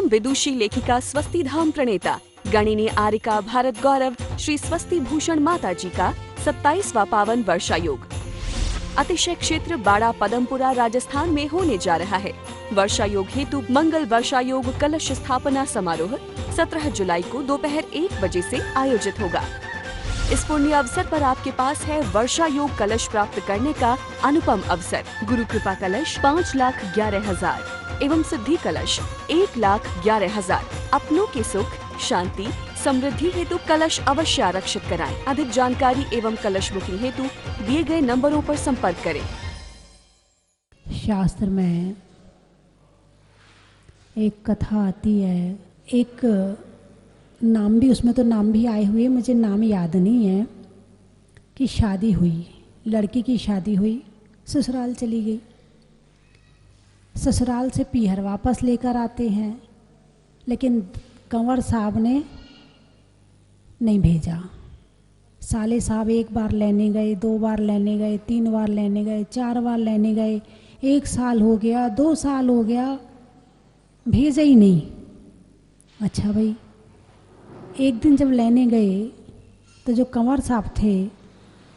महान विदुषी लेखिका स्वस्ति धाम प्रणेता गणिनी आर्यिका भारत गौरव श्री स्वस्ति भूषण माता जी का 27वां पावन वर्षा योग अतिशय क्षेत्र बाड़ा पदमपुरा राजस्थान में होने जा रहा है। वर्षा योग हेतु मंगल वर्षा योग कलश स्थापना समारोह 17 जुलाई को दोपहर 1 बजे से आयोजित होगा। इस पुण्य अवसर पर आपके पास है वर्षा योग कलश प्राप्त करने का अनुपम अवसर। गुरु कृपा कलश 5,11,000 एवं सिद्धि कलश 1,11,000। अपनों के सुख शांति समृद्धि हेतु कलश अवश्य आरक्षित कराएं। अधिक जानकारी एवं कलश बुकिंग हेतु दिए गए नंबरों पर संपर्क करें। शास्त्र में एक कथा आती है, एक नाम भी, उसमें तो नाम भी आए हुए, मुझे नाम याद नहीं है, कि शादी हुई, लड़की की शादी हुई, ससुराल चली गई। ससुराल से पीहर वापस लेकर आते हैं, लेकिन कंवर साहब ने नहीं भेजा। साले साहब 1 बार लेने गए, 2 बार लेने गए, 3 बार लेने गए, 4 बार लेने गए, 1 साल हो गया, 2 साल हो गया, भेजा ही नहीं। अच्छा भाई, एक दिन जब लेने गए तो जो कंवर साहब थे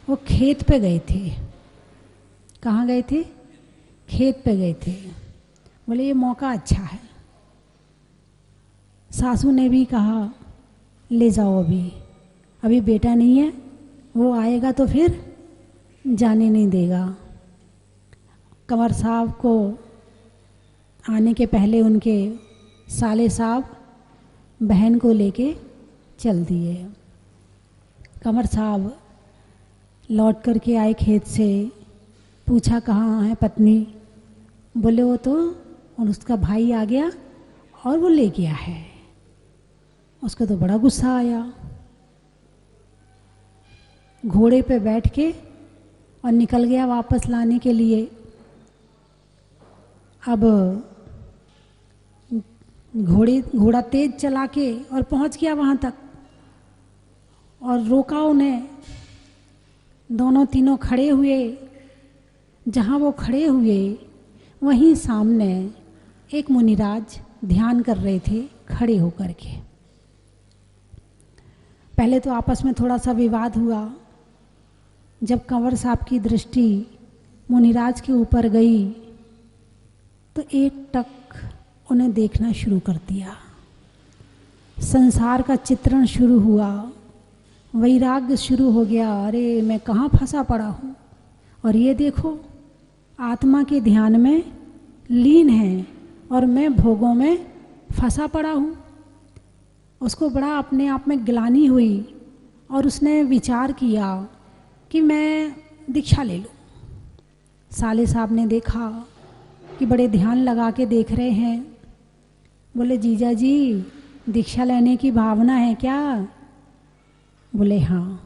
वो खेत पे गए थे। कहाँ गए थे? खेत पे गए थे। बोले ये मौका अच्छा है। सासू ने भी कहा ले जाओ, अभी बेटा नहीं है, वो आएगा तो फिर जाने नहीं देगा। कंवर साहब को आने के पहले उनके साले साहब बहन को लेके चल दिए। कंवर साहब लौट कर के आए खेत से, पूछा कहाँ है पत्नी? बोले वो तो, और उसका भाई आ गया और वो ले गया है। उसको तो बड़ा गुस्सा आया, घोड़े पे बैठ के और निकल गया वापस लाने के लिए। अब घोड़ा तेज चला के और पहुंच गया वहां तक और रोका उन्हें। दोनों तीनों खड़े हुए। जहां वो खड़े हुए वहीं सामने एक मुनिराज ध्यान कर रहे थे खड़े होकर के। पहले तो आपस में थोड़ा सा विवाद हुआ। जब कंवर साहब की दृष्टि मुनिराज के ऊपर गई तो एक टक उन्हें देखना शुरू कर दिया। संसार का चित्रण शुरू हुआ, वैराग्य शुरू हो गया। अरे मैं कहाँ फंसा पड़ा हूँ, और ये देखो आत्मा के ध्यान में लीन है और मैं भोगों में फंसा पड़ा हूँ। उसको बड़ा अपने आप में ग्लानि हुई और उसने विचार किया कि मैं दीक्षा ले लूँ। साले साहब ने देखा कि बड़े ध्यान लगा के देख रहे हैं। बोले जीजा जी दीक्षा लेने की भावना है क्या? बोले हाँ।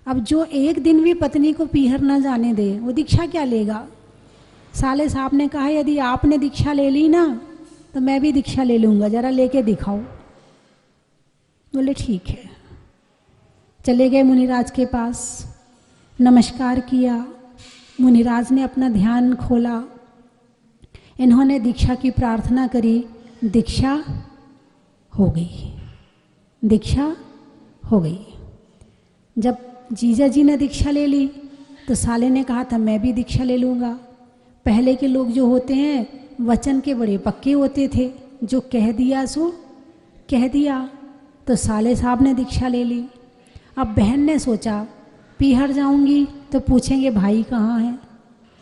अब जो एक दिन भी पत्नी को पीहर न जाने दे वो दीक्षा क्या लेगा? साले साहब ने कहा यदि आपने दीक्षा ले ली ना तो मैं भी दीक्षा ले लूँगा, ज़रा लेके दिखाओ। बोले ठीक है। चले गए मुनिराज के पास, नमस्कार किया। मुनिराज ने अपना ध्यान खोला, इन्होंने दीक्षा की प्रार्थना करी, दीक्षा हो गई, दीक्षा हो गई। जब जीजा जी ने दीक्षा ले ली तो साले ने कहा था मैं भी दीक्षा ले लूँगा। पहले के लोग जो होते हैं वचन के बड़े पक्के होते थे, जो कह दिया सो कह दिया। तो साले साहब ने दीक्षा ले ली। अब बहन ने सोचा पीहर जाऊंगी तो पूछेंगे भाई कहाँ है,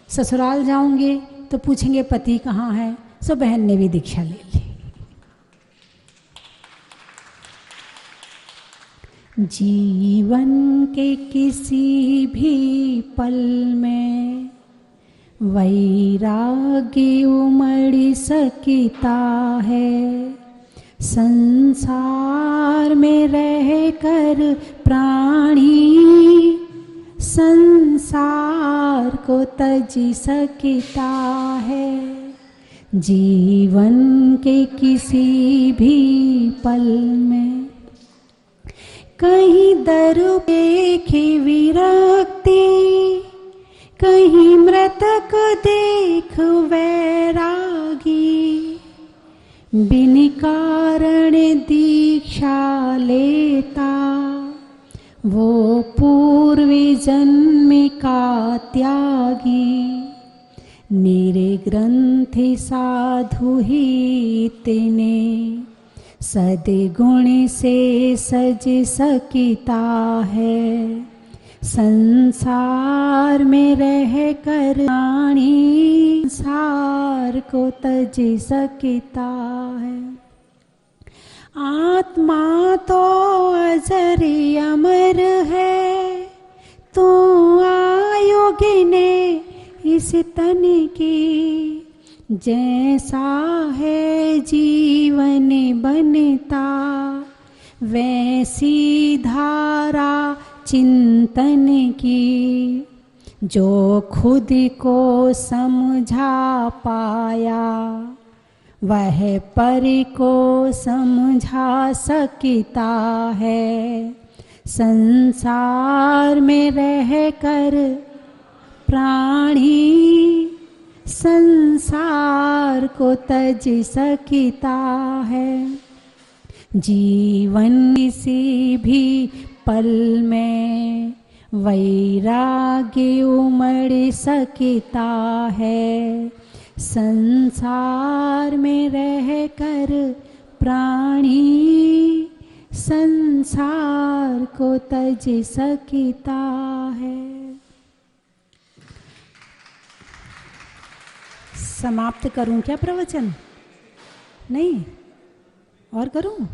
ससुराल जाऊंगे तो पूछेंगे पति कहाँ है, सो बहन ने भी दीक्षा ले ली। जीवन के किसी भी पल में वैराग्य उमड़ सकता है। संसार में रहकर प्राणी संसार को तज सकता है। जीवन के किसी भी पल में कहीं दर देखे विरक्ति, कहीं मृतक देख वैरागी, बिन कारण दीक्षा लेता, वो पूर्वी जन्म का त्यागी। निर्ग्रंथि साधु ही तिने, सद्गुण से सज सकिता है। संसार में रह कर प्राणी संसार को तज सकिता है। आत्मा तो अजर अमर है, तो आयोगिने इस तन की। जैसा है जीवन बनता, वैसी धारा चिंतन की। जो खुद को समझा पाया, वह पर को समझा सकता है। संसार में रह कर प्राणी संसार को तज सकता है। जीवन किसी भी पल में वैराग्य उमड़ सकता है। संसार में रह कर प्राणी संसार को तज सकता है। समाप्त करूं क्या प्रवचन? नहीं और करूं?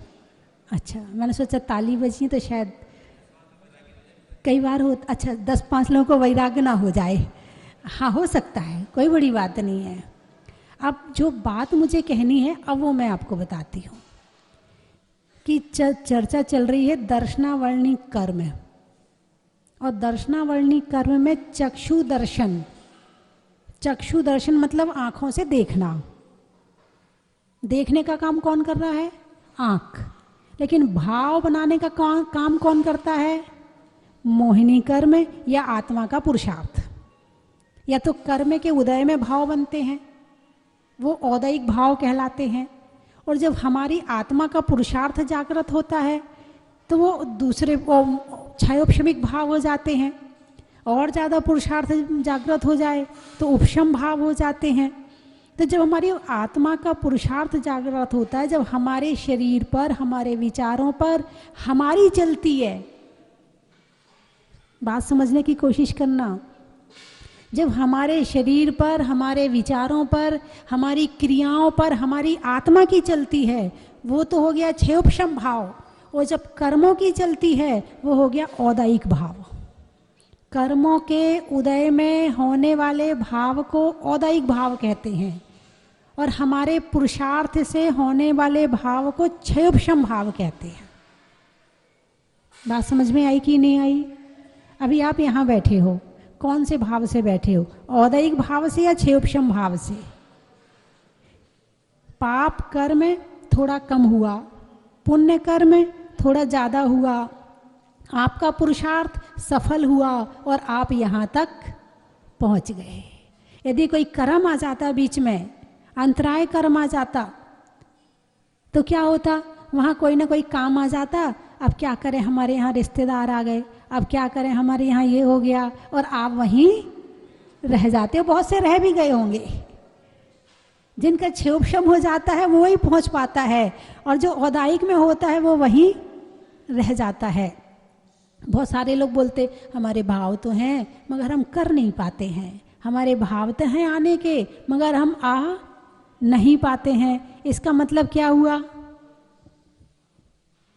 अच्छा, मैंने सोचा ताली बजी तो शायद कई बार हो। अच्छा, 10-5 लोगों को वैराग्य ना हो जाए। हाँ, हो सकता है, कोई बड़ी बात नहीं है। अब जो बात मुझे कहनी है अब वो मैं आपको बताती हूँ कि चर्चा चल रही है दर्शनावरणी कर्म, और दर्शनावरणी कर्म में चक्षु दर्शन। चक्षु दर्शन मतलब आँखों से देखना। देखने का काम कौन कर रहा है? आँख। लेकिन भाव बनाने का काम कौन करता है? मोहिनी कर्म या आत्मा का पुरुषार्थ। या तो कर्म के उदय में भाव बनते हैं, वो औदैहिक भाव कहलाते हैं। और जब हमारी आत्मा का पुरुषार्थ जागृत होता है तो वो दूसरे क्षयोपशमिक भाव हो जाते हैं। और ज़्यादा पुरुषार्थ जागृत हो जाए तो उपशम भाव हो जाते हैं। तो जब हमारी आत्मा का पुरुषार्थ जागृत होता है, जब हमारे शरीर पर, हमारे विचारों पर हमारी चलती है, बात समझने की कोशिश करना, जब हमारे शरीर पर, हमारे विचारों पर, हमारी क्रियाओं पर हमारी आत्मा की चलती है, वो तो हो गया क्षयोपशम भाव। और जब कर्मों की चलती है वो हो गया औदैहिक भाव। कर्मों के उदय में होने वाले भाव को औदैहिक भाव कहते हैं, और हमारे पुरुषार्थ से होने वाले भाव को क्षयोपशम भाव कहते हैं। बात समझ में आई कि नहीं आई? अभी आप यहाँ बैठे हो, कौन से भाव से बैठे हो? औदैहिक भाव से या क्षयोपशम भाव से? पाप कर्म थोड़ा कम हुआ, पुण्य कर्म थोड़ा ज़्यादा हुआ, आपका पुरुषार्थ सफल हुआ और आप यहाँ तक पहुँच गए। यदि कोई कर्म आ जाता बीच में, अंतराय कर्म आ जाता, तो क्या होता? वहाँ कोई ना कोई काम आ जाता। अब क्या करें, हमारे यहाँ रिश्तेदार आ गए, अब क्या करें, हमारे यहाँ ये हो गया, और आप वहीं रह जाते हो। बहुत से रह भी गए होंगे। जिनका क्षयोपशम हो जाता है वो ही पहुँच पाता है, और जो औदायिक में होता है वो वहीं रह जाता है। बहुत सारे लोग बोलते हमारे भाव तो हैं मगर हम कर नहीं पाते हैं, हमारे भाव तो हैं आने के मगर हम आ नहीं पाते हैं। इसका मतलब क्या हुआ?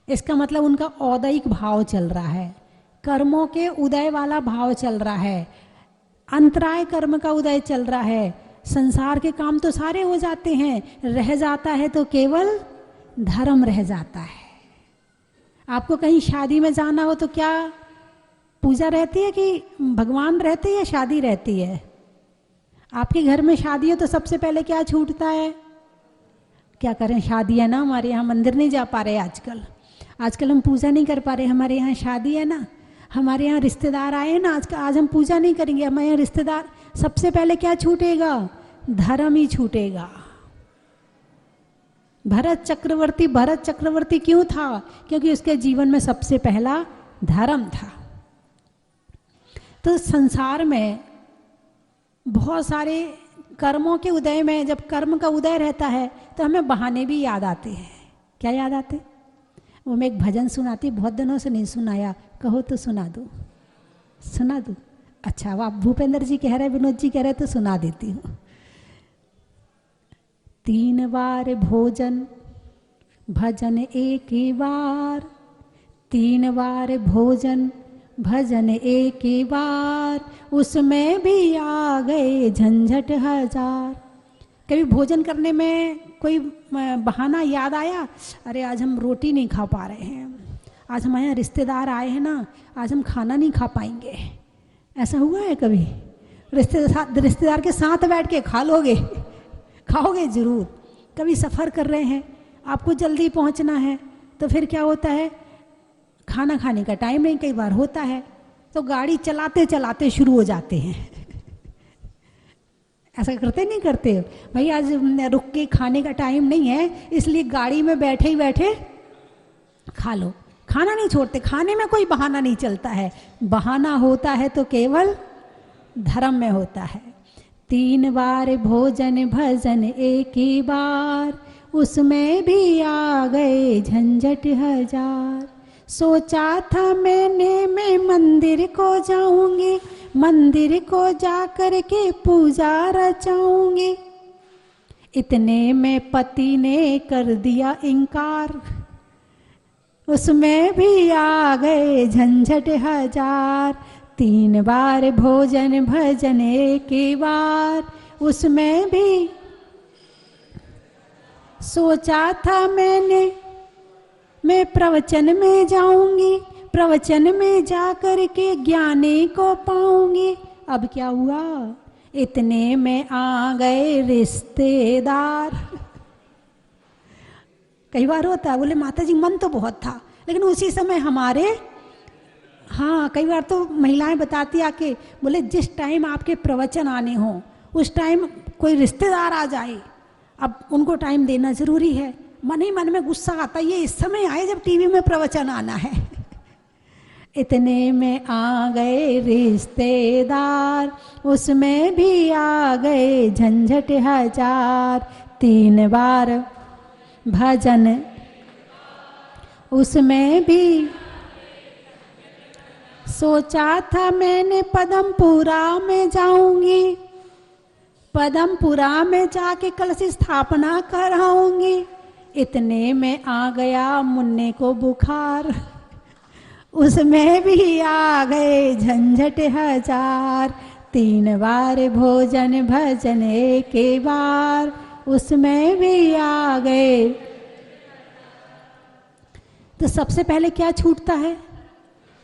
इसका मतलब उनका औदैहिक भाव चल रहा है, कर्मों के उदय वाला भाव चल रहा है, अंतराय कर्म का उदय चल रहा है। संसार के काम तो सारे हो जाते हैं, रह जाता है तो केवल धर्म रह जाता है। आपको कहीं शादी में जाना हो तो क्या पूजा रहती है कि भगवान रहते हैं या शादी रहती है? आपके घर में शादी हो तो सबसे पहले क्या छूटता है? क्या करें, शादी है ना, हमारे यहाँ मंदिर नहीं जा पा रहे आजकल हम पूजा नहीं कर पा रहे, हमारे यहाँ शादी है ना, हमारे यहाँ रिश्तेदार आए हैं ना, आज हम पूजा नहीं करेंगे, हमारे यहाँ रिश्तेदार। सबसे पहले क्या छूटेगा? धर्म ही छूटेगा। भरत चक्रवर्ती क्यों था? क्योंकि उसके जीवन में सबसे पहला धर्म था। तो संसार में बहुत सारे कर्मों के उदय में, जब कर्म का उदय रहता है तो हमें बहाने भी याद आते हैं। क्या याद आते? वो मैं एक भजन सुनाती, बहुत दिनों से नहीं सुनाया, कहो तो सुना दो। सुना दो? अच्छा, वो आप भूपेंद्र जी कह रहे, विनोद जी कह रहे तो सुना देती हूँ। 3 बार भोजन भजन एक ही बार, 3 बार भोजन भजन एक ही बार, उसमें भी आ गए झंझट हजार। कभी भोजन करने में कोई बहाना याद आया? अरे आज हम रोटी नहीं खा पा रहे हैं, आज हमारे यहाँ रिश्तेदार आए हैं ना, आज हम खाना नहीं खा पाएंगे। ऐसा हुआ है कभी? रिश्तेदार के साथ बैठ के खा लोगे? खाओगे जरूर। कभी सफ़र कर रहे हैं, आपको जल्दी पहुंचना है, तो फिर क्या होता है, खाना खाने का टाइम नहीं कई बार होता है, तो गाड़ी चलाते चलाते शुरू हो जाते हैं। ऐसा करते नहीं करते? भाई आज रुक के खाने का टाइम नहीं है, इसलिए गाड़ी में बैठे ही बैठे खा लो। खाना नहीं छोड़ते, खाने में कोई बहाना नहीं चलता है। बहाना होता है तो केवल धर्म में होता है। 3 बार भोजन भजन एक ही बार, उसमें भी आ गए झंझट हजार। सोचा था मैंने मैं मंदिर को जाऊंगी, मंदिर को जा कर के पूजा रचाऊंगी, इतने में पति ने कर दिया इनकार, उसमें भी आ गए झंझट हजार। 3 बार भोजन भजन एक ही बार, उसमें भी सोचा था मैंने मैं प्रवचन में जाऊंगी, प्रवचन में जा कर के ज्ञानी को पाऊंगी। अब क्या हुआ, इतने में आ गए रिश्तेदार। कई बार होता है, बोले माता जी मन तो बहुत था, लेकिन उसी समय हमारे, हाँ कई बार तो महिलाएं बताती आके, बोले जिस टाइम आपके प्रवचन आने हो उस टाइम कोई रिश्तेदार आ जाए, अब उनको टाइम देना जरूरी है। मन ही मन में गुस्सा आता, ये इस समय आए जब टीवी में प्रवचन आना है। इतने में आ गए रिश्तेदार, उसमें भी आ गए झंझट हजार। 3 बार भजन उसमें भी सोचा था मैंने पदमपुरा में जाऊंगी, पदमपुरा में जाके कलश स्थापना कराऊंगी, इतने में आ गया मुन्ने को बुखार, उसमें भी आ गए झंझट हजार। 3 बार भोजन भजन एक बार, उसमें भी आ गए। तो सबसे पहले क्या छूटता है?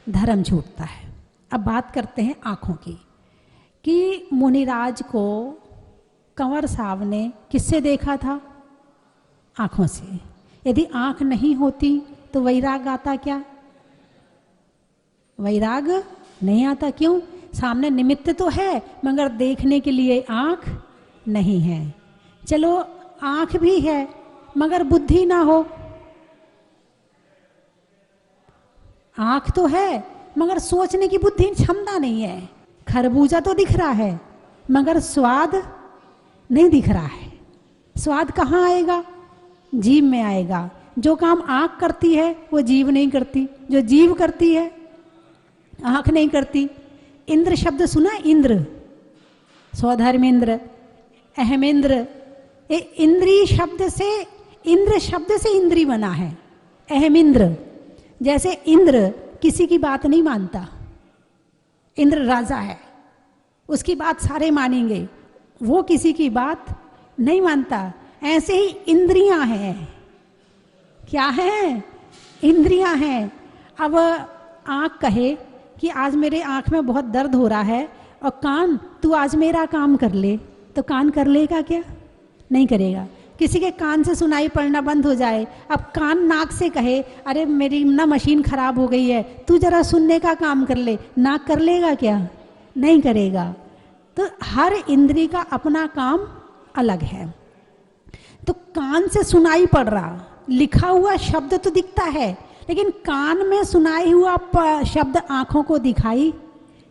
धर्म छूटता है। अब बात करते हैं आँखों की, कि मुनिराज को कंवर साहब ने किससे देखा था? आँखों से। यदि आँख नहीं होती तो वैराग आता क्या? वैराग नहीं आता। क्यों? सामने निमित्त तो है मगर देखने के लिए आँख नहीं है। चलो आँख भी है मगर बुद्धि ना हो, आँख तो है मगर सोचने की बुद्धि क्षमता नहीं है। खरबूजा तो दिख रहा है मगर स्वाद नहीं दिख रहा है। स्वाद कहाँ आएगा? जीभ में आएगा। जो काम आँख करती है वो जीभ नहीं करती, जो जीभ करती है आँख नहीं करती। इंद्र शब्द सुना? इंद्र, स्वधर्मेंद्र, अहमेंद्र, ये इंद्री शब्द से, इंद्र शब्द से इंद्री बना है। अहमिंद्र, जैसे इंद्र किसी की बात नहीं मानता, इंद्र राजा है, उसकी बात सारे मानेंगे, वो किसी की बात नहीं मानता। ऐसे ही इंद्रियां हैं। क्या है? इंद्रियां हैं। अब आँख कहे कि आज मेरे आँख में बहुत दर्द हो रहा है, और कान तू आज मेरा काम कर ले, तो कान कर लेगा क्या? नहीं करेगा। किसी के कान से सुनाई पड़ना बंद हो जाए, अब कान नाक से कहे अरे मेरी ना मशीन खराब हो गई है, तू जरा सुनने का काम कर ले, नाक कर लेगा क्या? नहीं करेगा। तो हर इंद्री का अपना काम अलग है। तो कान से सुनाई पड़ रहा, लिखा हुआ शब्द तो दिखता है, लेकिन कान में सुनाई हुआ शब्द आँखों को दिखाई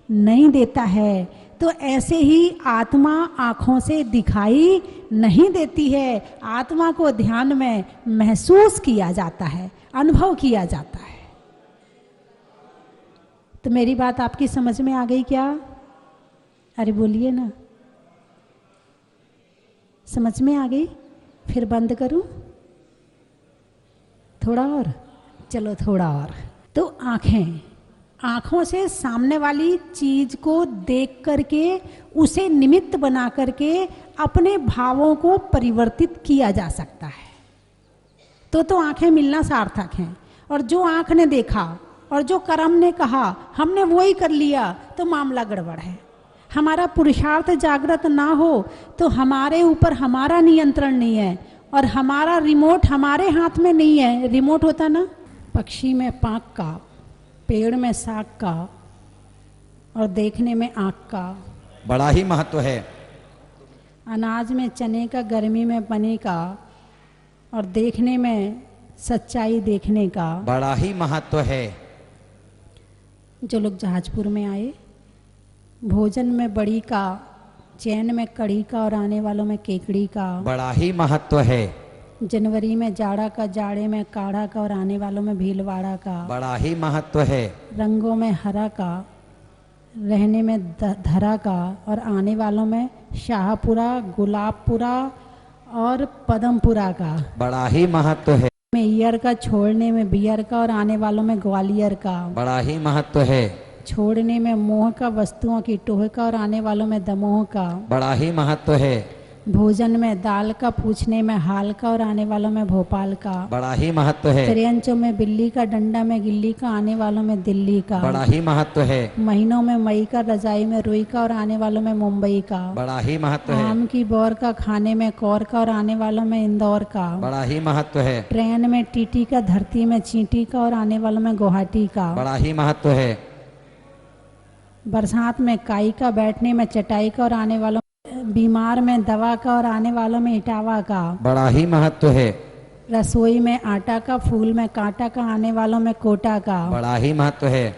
नहीं देता है। तो ऐसे ही आत्मा आँखों से दिखाई नहीं देती है, आत्मा को ध्यान में महसूस किया जाता है, अनुभव किया जाता है। तो मेरी बात आपकी समझ में आ गई क्या? अरे बोलिए ना, समझ में आ गई? फिर बंद करूं? थोड़ा और, चलो थोड़ा और। तो आंखें, आँखों से सामने वाली चीज को देख करके उसे निमित्त बना करके अपने भावों को परिवर्तित किया जा सकता है। तो आंखें मिलना सार्थक हैं। और जो आँख ने देखा और जो कर्म ने कहा हमने वो ही कर लिया तो मामला गड़बड़ है। हमारा पुरुषार्थ जागृत ना हो तो हमारे ऊपर हमारा नियंत्रण नहीं है और हमारा रिमोट हमारे हाथ में नहीं है। रिमोट होता ना, पक्षी में पाँख का, पेड़ में साग का और देखने में आँख का बड़ा ही महत्व है। अनाज में चने का, गर्मी में पने का और देखने में सच्चाई देखने का बड़ा ही महत्व है। जो लोग जहाजपुर में आए, भोजन में बड़ी का, चैन में कड़ी का और आने वालों में केकड़ी का बड़ा ही महत्व है। जनवरी में जाड़ा का, जाड़े में काढ़ा का और आने वालों में भीलवाड़ा का बड़ा ही महत्व है। रंगों में हरा का, रहने में धरा का और आने वालों में शाहपुरा, गुलाबपुरा और पदमपुरा का बड़ा ही महत्व है। में ईयर का, छोड़ने में बियर का और आने वालों में ग्वालियर का बड़ा ही महत्व है। छोड़ने में मोह का, वस्तुओं की टोह का और आने वालों में दमोह का बड़ा ही महत्व है। भोजन में दाल का, पूछने में हाल का और आने वालों में भोपाल का बड़ा ही महत्व है। त्रियंचों में बिल्ली का, डंडा में गिल्ली का, आने वालों में दिल्ली का बड़ा ही महत्व है। महीनों में मई का, रजाई में रुई का और आने वालों में मुंबई का बड़ा ही महत्व है। आम की बौर का, खाने में कौर का और आने वालों में इंदौर का बड़ा ही महत्व है। ट्रेन में टीटी का, धरती में चींटी का और आने वालों में गुवाहाटी का बड़ा ही महत्व है। बरसात में काई का, बैठने में चटाई का और आने वालों बीमार में दवा का और आने वालों में इटावा का बड़ा ही महत्व है। रसोई में आटा का, फूल में कांटा का, आने वालों में कोटा का बड़ा ही महत्व है।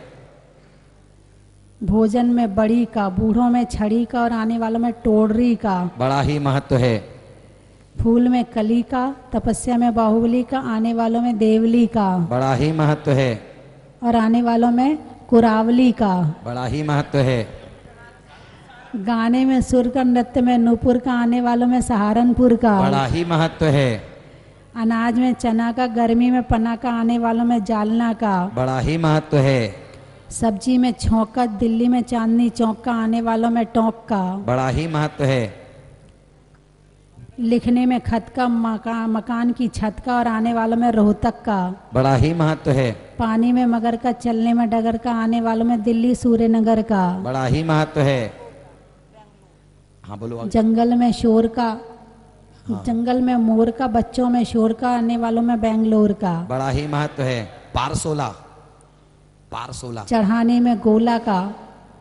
भोजन में बड़ी का, बूढ़ों में छड़ी का और आने वालों में टोडरी का बड़ा ही महत्व है। फूल में कली का, तपस्या में बाहुबली का, आने वालों में देवली का बड़ा ही महत्व है। और आने वालों में कुरावली का बड़ा ही महत्व है। गाने में सुर का, नृत्य में नूपुर का, आने वालों में सहारनपुर का बड़ा ही महत्व है। अनाज में चना का, गर्मी में पना का, आने वालों में जालना का बड़ा ही महत्व है। सब्जी में छौंक का, दिल्ली में चांदनी चौक का, आने वालों में टोंक का बड़ा ही महत्व है। लिखने में खत का, मकान की छत का और आने वालों में रोहतक का बड़ा ही महत्व है। पानी में मगर का, चलने में डगर का, आने वालों में दिल्ली सूर्यनगर का बड़ा ही महत्व है। हाँ बोलो आगे। जंगल में शोर का, जंगल में मोर का, बच्चों में शोर का, आने वालों में बेंगलोर का बड़ा ही महत्व है। पारसोला, पारसोला चढ़ाने में गोला का,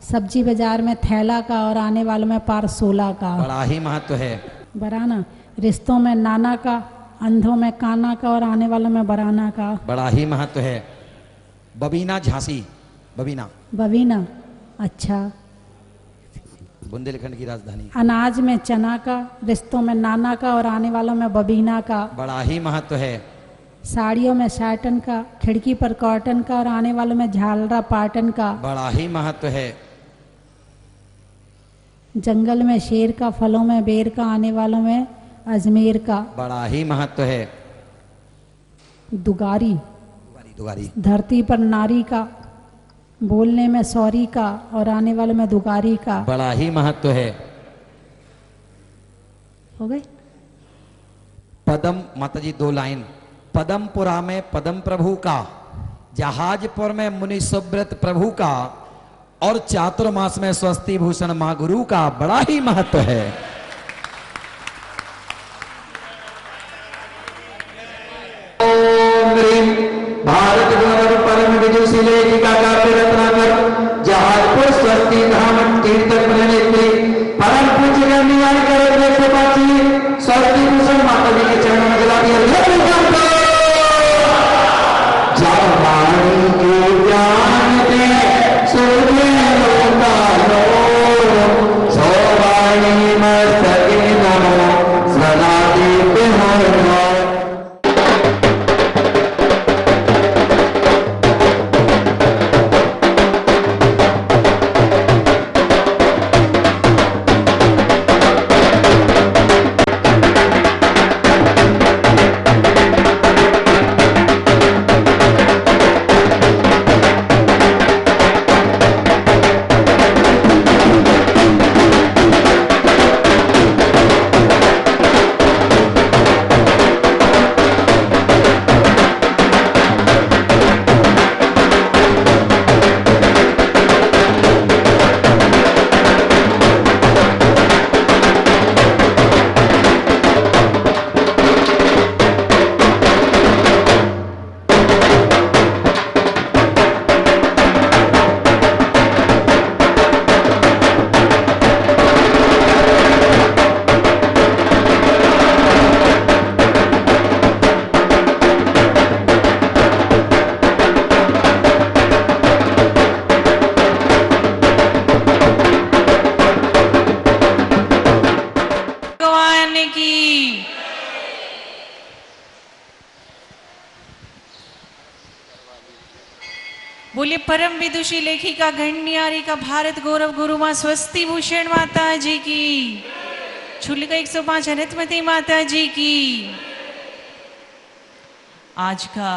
सब्जी बाजार में थैला का और आने वालों में पारसोला का बड़ा ही महत्व है। बराना रिश्तों में नाना का, अंधों में काना का और आने वालों में बराना का बड़ा ही महत्व है। बबीना झांसी, बबीना बबीना, अच्छा। बुंदेलखंड की राजधानी। अनाज में चना का, रिश्तों में नाना का और आने वालों में बबीना का बड़ा ही महत्व है। साड़ियों में साटन का, खिड़की पर कॉटन का और आने वालों में झालरा पाटन का बड़ा ही महत्व है। जंगल में शेर का, फलों में बेर का, आने वालों में अजमेर का बड़ा ही महत्व है। दुगारी, दुगारी, धरती पर नारी का, बोलने में सौरी का और आने वालों में दुगारी का बड़ा ही महत्व है। हो गए। पदम, माताजी 2 लाइन। पदमपुरा में पदम प्रभु का, जहाजपुर में मुनि सुब्रत प्रभु का और चातुर्मास में स्वस्ति भूषण मां गुरु का बड़ा ही महत्व है। भारत गौरव परम विदुषी लेखिका काव्य रत्नाकर जहाजपुर स्वस्ति धाम तीर्थ प्रणेत्री परम पूज्य गणमान्य करेंगे स्वस्ति भूषण माता जी के सौवाणी मस्तके नमो सदा दीप्तिमोहनाय। बोले परम विदुषी लेखिका गणन्यारिका भारत गौरव गुरु मां स्वस्ति भूषण माता जी की, छुल्लिका 105 अरितमती माता जी की। आज का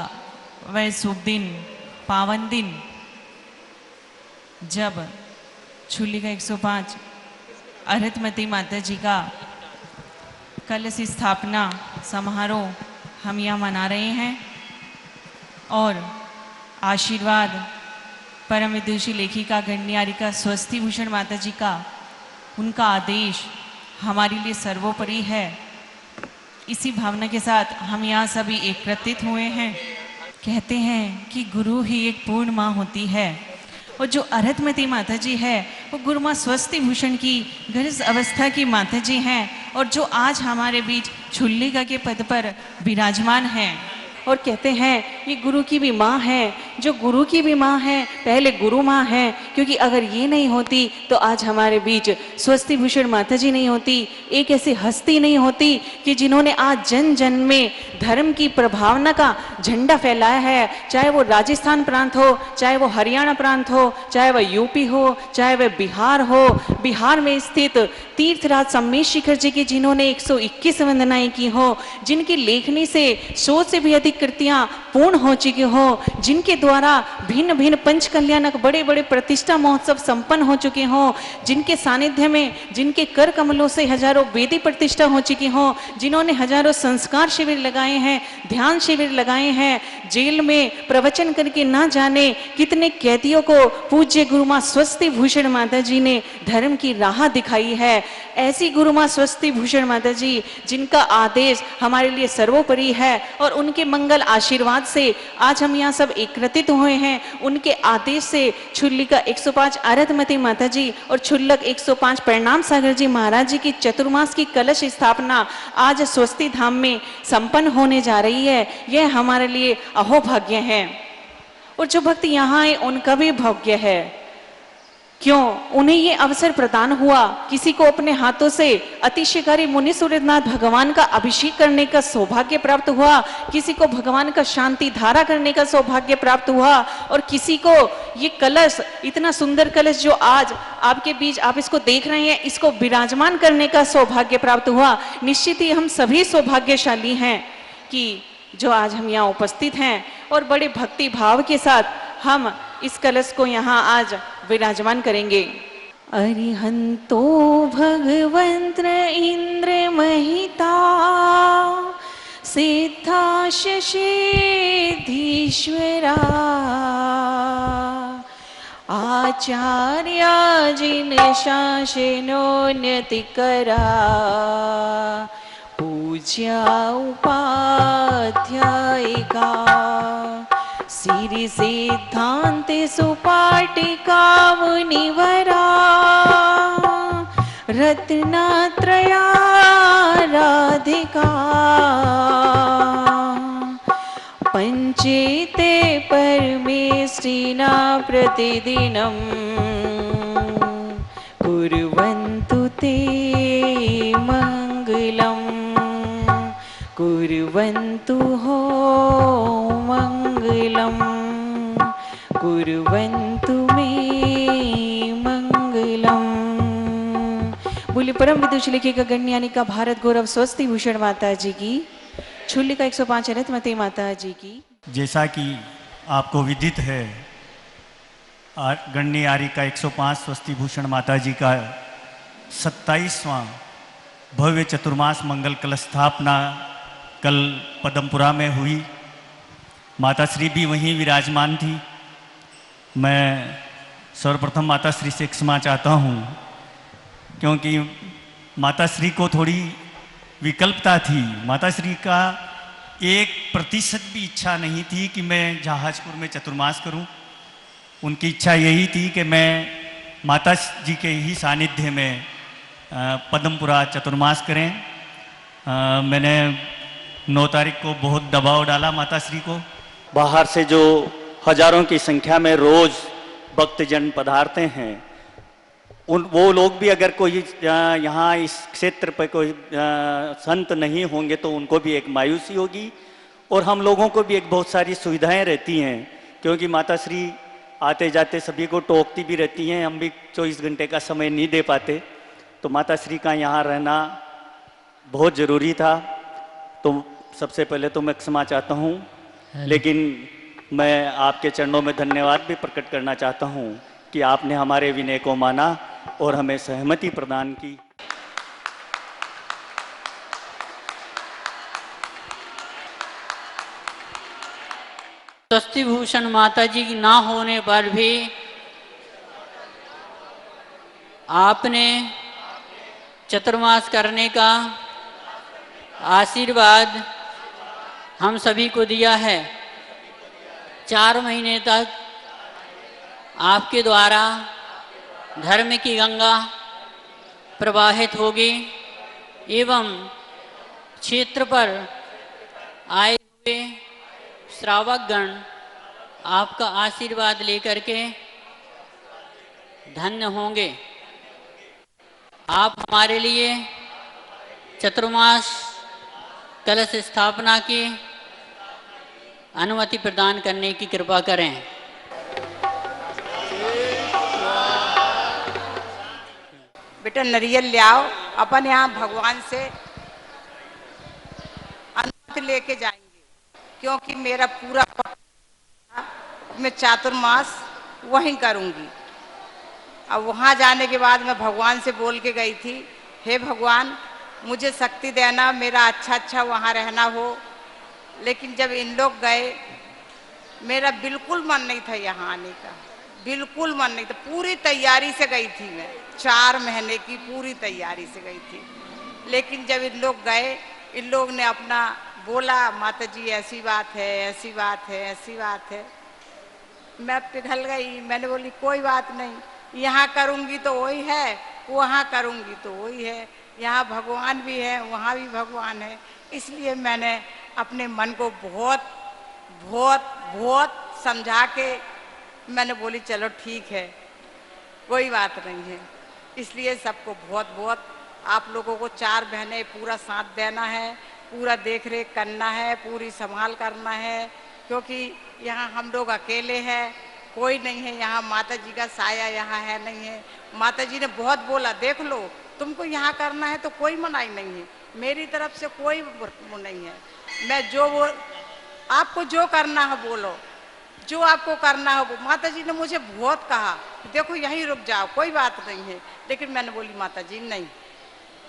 वह शुभ दिन, पावन दिन, जब छुल्लिका 105 अरितमती माता जी का कलश स्थापना समारोह हम यहाँ मना रहे हैं और आशीर्वाद परम विदुषी लेखिका गणन्यारिका स्वस्ति भूषण माता जी का, उनका आदेश हमारे लिए सर्वोपरि है। इसी भावना के साथ हम यहाँ सभी एकत्रित हुए हैं। कहते हैं कि गुरु ही एक पूर्ण माँ होती है और जो अरितमती माता जी है वो गुरु माँ स्वस्ति भूषण की गर्भ अवस्था की माता जी हैं और जो आज हमारे बीच छुल्लिका के पद पर विराजमान हैं। और कहते हैं ये गुरु की भी माँ है, जो गुरु की भी माँ है पहले गुरु माँ है, क्योंकि अगर ये नहीं होती तो आज हमारे बीच स्वस्ति भूषण माता जी नहीं होती, एक ऐसी हस्ती नहीं होती कि जिन्होंने आज जन जन में धर्म की प्रभावना का झंडा फैलाया है। चाहे वो राजस्थान प्रांत हो, चाहे वो हरियाणा प्रांत हो, चाहे वह यूपी हो, चाहे वह बिहार हो। बिहार में स्थित तीर्थराज सम्मेश शिखर जी की जिन्होंने 121 वंदनाएं की हो, जिनकी लेखनी से 100 से भी अधिक कृतियां पूर्ण हो चुकी हो, जिनके द्वारा भिन्न भिन्न पंच कल्याणक बड़े बड़े प्रतिष्ठा महोत्सव संपन्न हो चुके हो, जिनके सानिध्य में जिनके कर कमलों से हजारों वेदी प्रतिष्ठा हो चुकी हो, जिन्होंने हजारों संस्कार शिविर लगाए हैं, ध्यान शिविर लगाए हैं, जेल में प्रवचन करके ना जाने कितने कैदियों को पूज्य गुरु मां स्वस्ति भूषण माता जी ने धर्म की राह दिखाई है। ऐसी गुरु मां स्वस्ति भूषण माता जी जिनका आदेश हमारे लिए सर्वोपरि है और उनके मंगल आशीर्वाद से आज हम यहाँ सब एकत्रित हुए हैं। उनके आदेश से छुल्लिका 105 अरितमती माता जी और छुल्लक 105 प्रणाम सागर जी महाराज जी की चतुर्मास की कलश स्थापना आज स्वस्ति धाम में संपन्न होने जा रही है। यह हमारे लिए अहोभाग्य है और जो भक्त यहाँ आए उनका भी भाग्य है। क्यों? उन्हें ये अवसर प्रदान हुआ, किसी को अपने हाथों से अतिशयकारी मुनि सूर्यनाथ भगवान का अभिषेक करने का सौभाग्य प्राप्त हुआ, किसी को भगवान का शांति धारा करने का सौभाग्य प्राप्त हुआ और किसी को ये कलश, इतना सुंदर कलश जो आज आपके बीच आप इसको देख रहे हैं, इसको विराजमान करने का सौभाग्य प्राप्त हुआ। निश्चित ही हम सभी सौभाग्यशाली हैं कि जो आज हम यहाँ उपस्थित हैं और बड़े भक्ति भाव के साथ हम इस कलश को यहाँ आज विराजमान करेंगे। अरिहंतो भगवंत इंद्र महिता सिद्धा सिद्धीश्वरा आचार्य जिन शासनोन्नति करा पूज्या उपाध्यायिका सिरि सिद्धांत सुपाटिका मुनिवरा रत्नत्रया राधिका पंचेते परमेष्टिना प्रतिदिनं कुर्वन्ति ते मङ्गलं कुर्वन्तु हो मङ्गलं कुर्वन्तु मे मङ्गलम्। बोलिए परम विदुषी लेखिका गणयानिका भारत गौरव स्वस्ति भूषण माता जी की, छुल्लिका 105 अरितमती माता जी की। जैसा कि आपको विदित है, गण्य आरिका 105 स्वस्ति भूषण माता जी का 27वां भव्य चतुर्मास मंगल कलश स्थापना कल पदमपुरा में हुई। माता श्री भी वहीं विराजमान थी। मैं सर्वप्रथम माता श्री से क्षमा चाहता हूँ, क्योंकि माता श्री को थोड़ी विकल्पता थी। माता श्री का 1% भी इच्छा नहीं थी कि मैं जहाजपुर में चतुर्मास करूं। उनकी इच्छा यही थी कि मैं माता जी के ही सानिध्य में पदमपुरा चतुर्मास करें। मैंने 9 तारीख को बहुत दबाव डाला माता श्री को। बाहर से जो हजारों की संख्या में रोज भक्तजन पधारते हैं, वो लोग भी अगर कोई यहाँ इस क्षेत्र पर कोई संत नहीं होंगे तो उनको भी एक मायूसी होगी, और हम लोगों को भी एक बहुत सारी सुविधाएं रहती हैं, क्योंकि माता श्री आते जाते सभी को टोकती भी रहती हैं। हम भी 24 घंटे का समय नहीं दे पाते, तो माता श्री का यहाँ रहना बहुत ज़रूरी था। तो सबसे पहले तो मैं क्षमा चाहता हूँ, लेकिन मैं आपके चरणों में धन्यवाद भी प्रकट करना चाहता हूँ कि आपने हमारे विनय को माना और हमें सहमति प्रदान की। स्वस्ति भूषण माता जी की ना होने पर भी आपने चतुर्मास करने का आशीर्वाद हम सभी को दिया है। 4 महीने तक आपके द्वारा धर्म की गंगा प्रवाहित होगी एवं क्षेत्र पर आए हुए श्रावकगण आपका आशीर्वाद लेकर के धन्य होंगे। आप हमारे लिए चतुर्मास कलश स्थापना की अनुमति प्रदान करने की कृपा करें। बेटा नरियल ले आओ, अपन यहाँ भगवान से अनुमति लेके जाएंगे, क्योंकि मेरा पूरा मैं चातुर्मास वहीं करूँगी। अब वहाँ जाने के बाद मैं भगवान से बोल के गई थी, हे भगवान मुझे शक्ति देना, मेरा अच्छा वहाँ रहना हो। लेकिन जब इन लोग गए, मेरा बिल्कुल मन नहीं था यहाँ आने का, बिल्कुल मन नहीं था। पूरी तैयारी से गई थी मैं, 4 महीने की पूरी तैयारी से गई थी। लेकिन जब इन लोग गए, इन लोग ने अपना बोला, माता जी ऐसी बात है, ऐसी बात है, ऐसी बात है। मैं पिघल गई। मैंने बोली कोई बात नहीं, यहाँ करूँगी तो वही है, वहाँ करूँगी तो वही है। यहाँ भगवान भी है, वहाँ भी भगवान है। इसलिए मैंने अपने मन को बहुत बहुत बहुत समझा के मैंने बोली चलो ठीक है, कोई बात नहीं है। इसलिए सबको बहुत बहुत आप लोगों को 4 बहनें पूरा साथ देना है, पूरा देख रेख करना है, पूरी संभाल करना है, क्योंकि यहाँ हम लोग अकेले हैं, कोई नहीं है। यहाँ माता जी का साया यहाँ है नहीं है। माता जी ने बहुत बोला, देख लो तुमको यहाँ करना है तो कोई मनाही नहीं है, मेरी तरफ से कोई वो नहीं है। मैं जो वो आपको जो करना है बोलो, जो आपको करना है वो। माता जी ने मुझे बहुत कहा देखो यहीं रुक जाओ, कोई बात नहीं है। लेकिन मैंने बोली माता जी नहीं,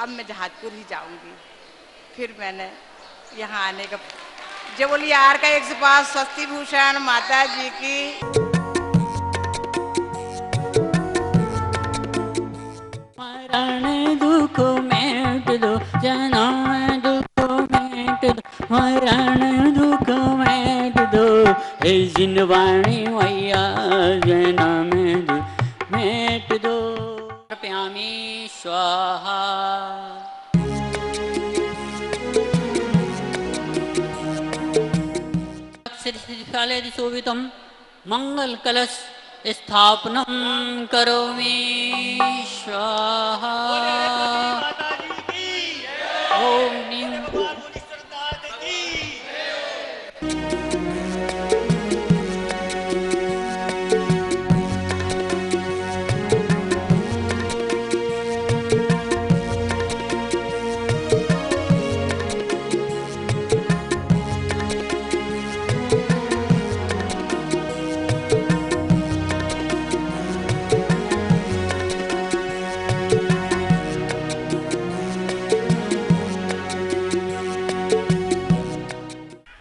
अब मैं जहाजपुर ही जाऊंगी। फिर मैंने यहाँ आने का जो बोली आर का 105 स्वस्ति भूषण माता जी की। मरण दुख मेट दो, जन्म दुख मेट दो, मरण दुख मेट दो, हे जिनवाणी मैया जन्म दुख मेट दो। अर्पयामि स्वाहा। श्रीफले शोभितं मंगल कलश स्थापनं करोमि स्वाहा।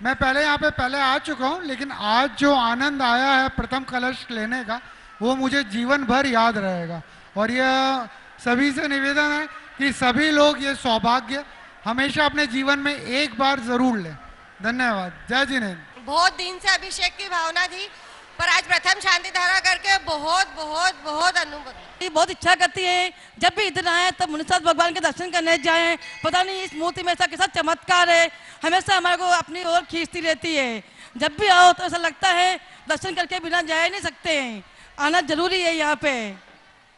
मैं पहले यहाँ पे पहले आ चुका हूँ, लेकिन आज जो आनंद आया है प्रथम कलश लेने का, वो मुझे जीवन भर याद रहेगा। और यह सभी से निवेदन है कि सभी लोग ये सौभाग्य हमेशा अपने जीवन में एक बार जरूर लें। धन्यवाद। जय जिनेन्द्र। बहुत दिन से अभिषेक की भावना थी, पर आज प्रथम शांति धारा करके बहुत बहुत बहुत अनुभव। बहुत इच्छा करती है जब भी इधर आए तब मुनिसाद भगवान के दर्शन करने जाएं। पता नहीं इस मूर्ति में ऐसा कैसा चमत्कार है, हमेशा हमारे को अपनी ओर खींचती रहती है। जब भी आओ तो ऐसा लगता है दर्शन करके बिना जा ही नहीं सकते हैं, आना जरूरी है यहाँ पे।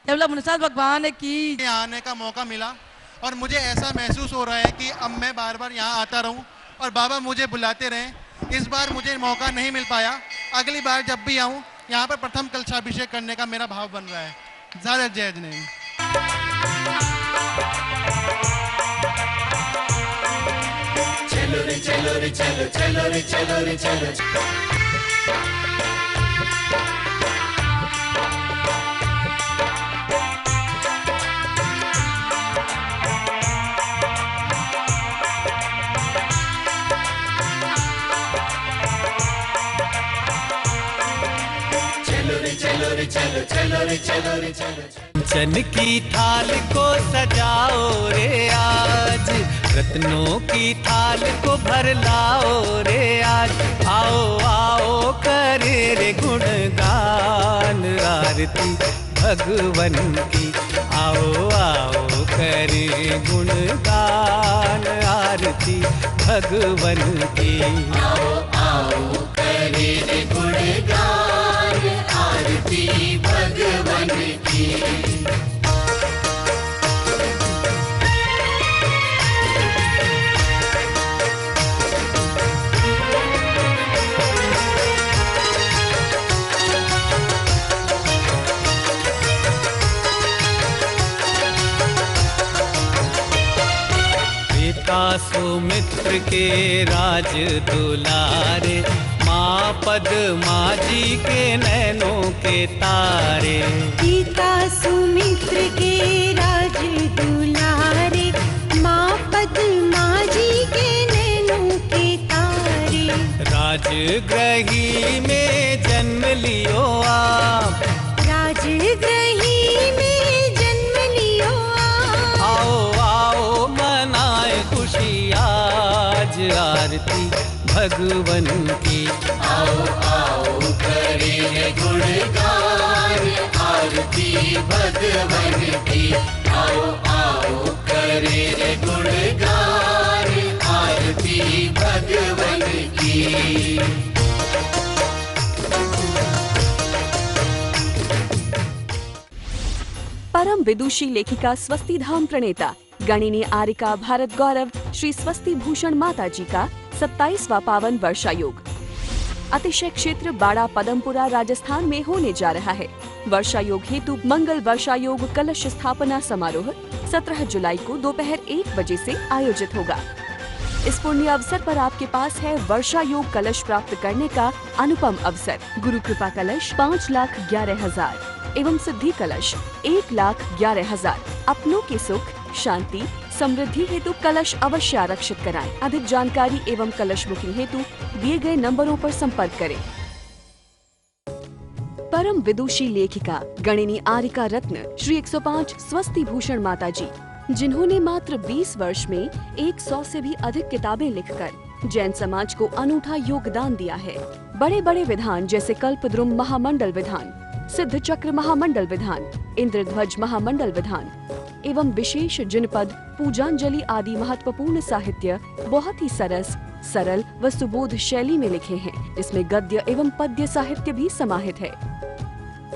जब मुनिसाद भगवान की आने का मौका मिला और मुझे ऐसा महसूस हो रहा है कि अब मैं बार बार यहाँ आता रहूँ और बाबा मुझे बुलाते रहें। इस बार मुझे मौका नहीं मिल पाया, अगली बार जब भी आऊँ यहाँ पर प्रथम कलशाभिषेक करने का मेरा भाव बन रहा है। ज़्यादा जय जिनेन्द्र। चलो रे चलो रे चलो, चलो रे चलो रे चलो। चलो चलो रे चलो रे चलो। कंचन की थाल को सजाओ रे आज, रत्नों की थाल को भर लाओ रे आज। आओ आओ करे रे गुणगान आरती भगवन की। आओ आओ करे गुणगान आरती भगवन की। आओ आओ करे रे गुणगान आरती भगवन की। पिता सुमित्र के राज दुलारे, माँ पद्मा जी के नैनों के तारे। पिता सुमित्र के राज दुलारे, माँ पद्मा जी के नैनों के तारे। राजगृही में जन्म लियो आप, राजगृही में जन्म लियो आप। आओ आओ मनाए खुशी आज आरती भगवन की। आओ आओ करे गुणगान आरती भगवन की। आओ आओ करे गुणगान आरती भगवन की। परम विदुषी लेखिका स्वस्ति धाम प्रणेता गणिनी आरिका भारत गौरव श्री स्वस्ति भूषण माता जी का 27वां पावन वर्षायोग अतिशय क्षेत्र बाड़ा पदमपुरा राजस्थान में होने जा रहा है। वर्षायोग हेतु मंगल वर्षायोग कलश स्थापना समारोह 17 जुलाई को दोपहर 1 बजे से आयोजित होगा। इस पुण्य अवसर पर आपके पास है वर्षा योग कलश प्राप्त करने का अनुपम अवसर। गुरु कृपा कलश 5,11,000 एवं सिद्धि कलश 1,11,000। अपनों के सुख शांति समृद्धि हेतु कलश अवश्य आरक्षित कराएं। अधिक जानकारी एवं कलश बुकिंग हेतु दिए गए नंबरों पर संपर्क करें। परम विदुषी लेखिका गणिनी आरिका रत्न श्री 105 स्वस्ति भूषण माता जी, जिन्होंने मात्र 20 वर्ष में 100 से भी अधिक किताबें लिखकर जैन समाज को अनूठा योगदान दिया है। बड़े बड़े विधान जैसे कल्पद्रुम महामंडल विधान, सिद्ध चक्र महामंडल विधान, इंद्रध्वज महामंडल विधान एवं विशेष जिनपद पूजांजलि आदि महत्वपूर्ण साहित्य बहुत ही सरल व सुबोध शैली में लिखे हैं, जिसमें गद्य एवं पद्य साहित्य भी समाहित है।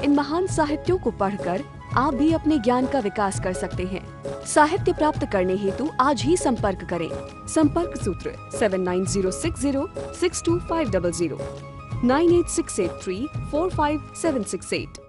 इन महान साहित्यों को पढ़कर आप भी अपने ज्ञान का विकास कर सकते हैं। साहित्य प्राप्त करने हेतु आज ही संपर्क करें। संपर्क सूत्र 7906062500 98683 45768।